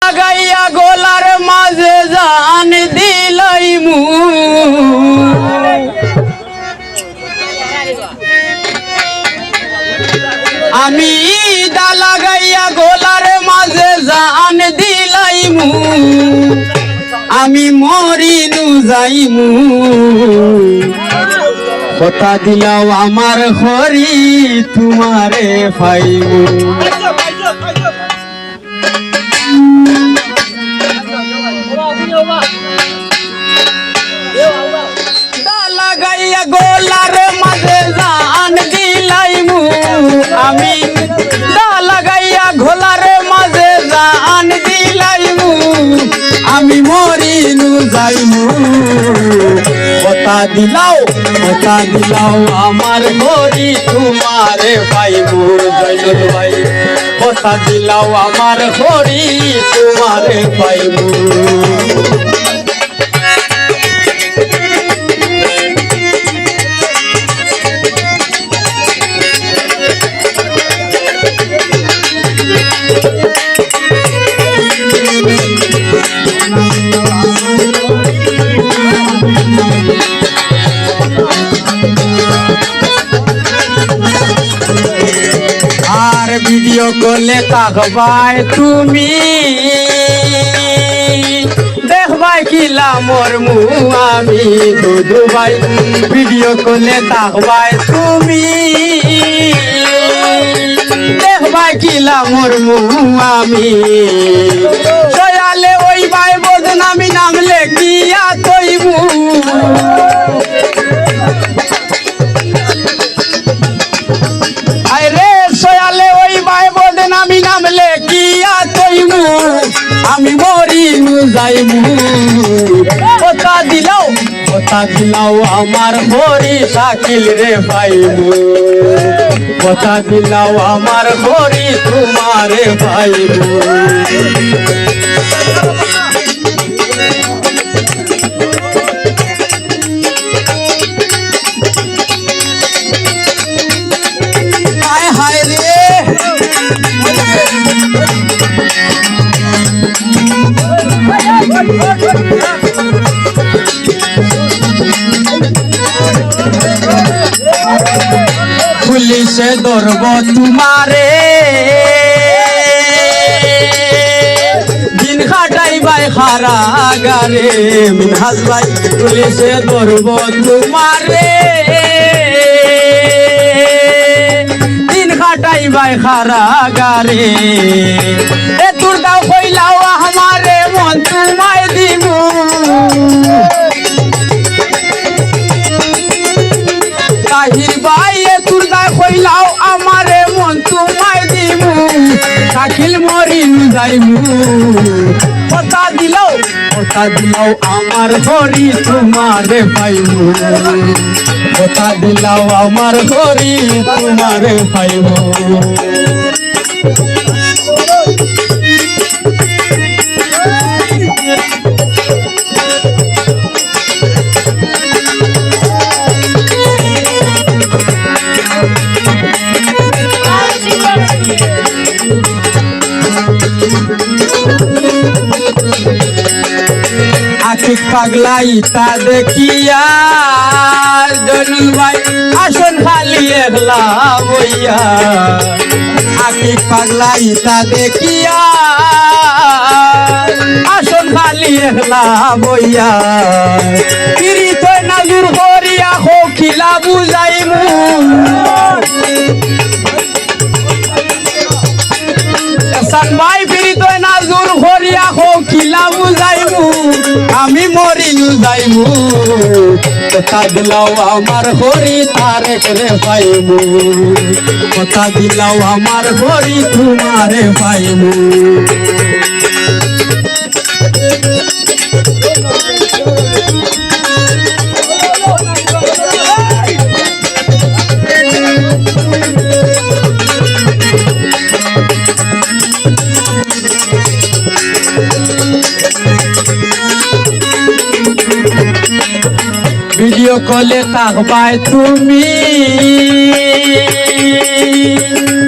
লাগাইয়া গোলার মাঝে জান দিলাই মু আমি দা লাগাইয়া গোলার মাঝে জান দিলাই মু আমি মরিনু যাইমু কথা দিলাও আমার হরি তোমারে পাইমু লাগাইয়া গোলার মাঝে জান দিলাইমু আমি লাগাইয়া ঘোলার মাঝে জান দিলাইমু আমি মরিনু যাইমু কথা দিলাও আমার হরি তোমারে পাইমু জয়নুল ভাই কথা দিলাও আমার হরি তোমারে পাইমু আর ভিডিও কলে তাকবাই তুমি দেখবাই কিলা মোর মু আমি দুদু ভাই ভিডিও কলে তাকবাই তুমি দেখবাই কিলা মোর মু আমি দয়ালে ওই ভাই বদনামি নামলে কিয়া তৈমু আমি নামলে কিয়া তৈমু আমি মরিনু যাইমু কথা দিলাও আমার হরি শাকিল রে পাইমু কথা দিলাও আমার হরি তোমারে পাইমু পুলিশে ধরব তোমারে দিন খাটাইবাই কারাগারে মিনহাজ ভাই পুলিশে ধরব তোমারে দিন খাটাইবাই কারাগারে এ তোর দাও কইলাও আমারে মন তোমায় দিমু তাহির ভাই এ তোর দাও কইলাও আমারে মন তোমায় দিমু শাকিল মরিনু যাইমু কথা দিলাও আমার হরি তোমারে পাইমু কথা দিলাও আমার হরি তোমারে পাইমু আখিক পাগলা ইতা দেখিয়া জয়নুল ভাই আসন খালি একলা বইয়া আখিক পাগলা ইতা দেখিয়া আসন খালি একলা বইয়া কিরিত নাজুর করিয়া হকিলা বুঝাইমু ভাই বিরিত নাজুর করিয়া হকিলা বুঝাইমু আমি মরিনু যাইমু কথা দিলাও আমার হরি তারে করে পাইমু কথা দিলাও আমার হরি তোমারে পাইমু ভিডিও কলে তাকবাই তুমি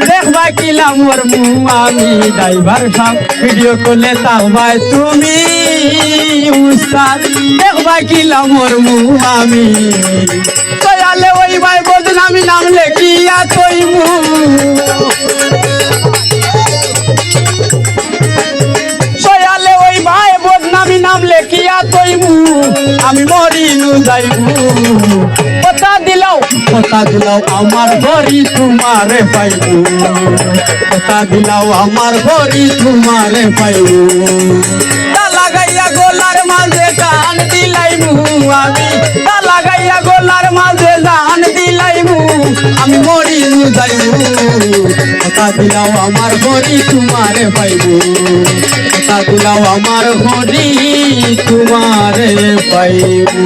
দেখবা কিলা মোর মুহ আমি ড্রাইভার সাহেব ভিডিও কলে তাকবাই তুমি উস্তাদ দেখবা কিলা মোর মুহ আমি দয়ালে ওই ভাই বদনামি নাম লেখিয়া তৈমু দয়ালে ওই ভাই বদনামি নাম লেখিয়া তৈমু আমি মরিনু যাইবু কথা দিলাও আমার ঘরি তোমারে পাইবু কথা দিলাও আমার ঘরি তোমারে পাইবু তা লাগাইয়া গোলার মাঝে গান দিলাইমু আমি তা লাগাইয়া গোলার মাঝে গান দিলাইমু আমি মরিনু যাইবু কথা দিলাও আমার ঘরি তোমারে পাইবু কথা দিলাও আমার ঘরি তোমারে পাইবু।